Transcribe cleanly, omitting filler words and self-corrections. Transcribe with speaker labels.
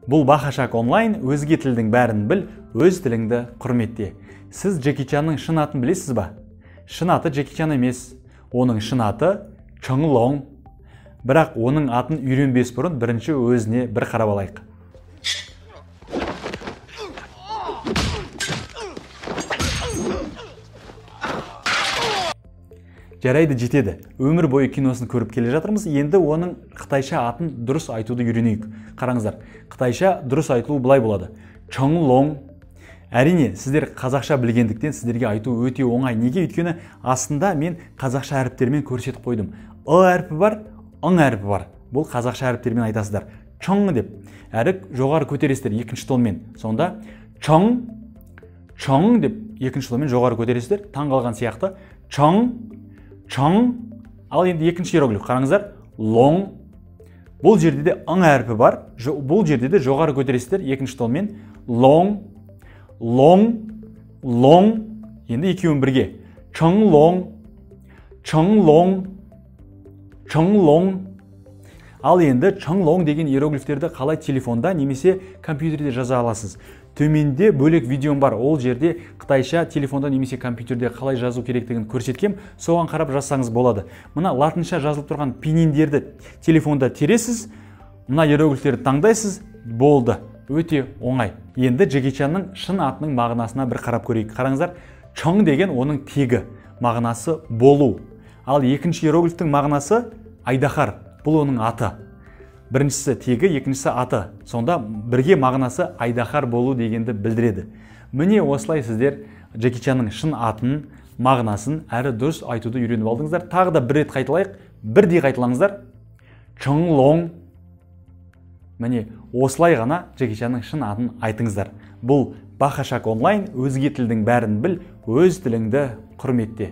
Speaker 1: Бұл Бахашак онлайн, өзге тілдің бәрін біл, өз тіліңді құрметте. Сіз Джеки Чанның шын атын білесіз ба? Шын аты Джеки Чан емес. Оның шын аты Чың Лонг. Бірақ оның атын үйренбес бұрын бірінші өзіне бір қарап алайық. Жарайды, жетеді. Өмір бойы киносын көріп келе жатырмыз. Енді оның қытайша атын дұрыс айтуды үйренейік. Қараңыздар, қытайша дұрыс айтылуы былай болады. Чың Лонг. Әрине, сіздер қазақша білгендіктен сіздерге айту өте оңай. Неге? Өйткені астында мен қазақша әріптермен көрсетіп қойдым. Әріпі бар, әріпі бар. Бұл қазақша әріптермен айтасыздар. Чың деп. Әріп жоғары көтересіздер екінші тонмен. Сонда чың деп екінші тонмен жоғары көтересіздер. Таң қалған сияқты. Чың. Ал енді екінші иероглиф қараңыздар. Лонг. Бұл жерде де әріпі бар. Бұл жерде де жоғары көтересіздер екінші тонмен. Лонг. Енді екеуін бірге. Чың Лонг. Ал енді Чың Лонг деген иероглифтерді қалай телефонда немесе компьютерде жаза аласыз. Төменде бөлек видеом бар. Ол жерде қытайша телефонда немесе компьютерде қалай жазу керектігін көрсеткем. Соған қарап жазсаңыз болады. Мына латынша жазылып тұрған пининдерді телефонда тересіз. Мына иероглифтерді таңдайсыз. Болды. Өте оңай. Енді Джеки Чанның шын атының мағынасына бір қарап көрейік. Қараңыздар, Чың деген оның тегі, мағынасы болу. Ал екінші иероглифтің мағынасы айдаһар. Бұл оның аты. Біріншісі тегі, екіншісі аты. Сонда бірге мағынасы айдаһар болу дегенді білдіреді. Міне осылай сіздер Джеки Чанның шын атын, мағынасын әрі дұрыс айтуды үйреніп алдыңыздар. Тағы да бір рет қайталайық. Бірдей қайталаңыздар. Чың Лонг. Міне осылай ғана Джеки Чанның шын атын айтыңыздар. Бұл Бахашак онлайн, өзге тілдің бәрін біл, өз тіліңді құрметте.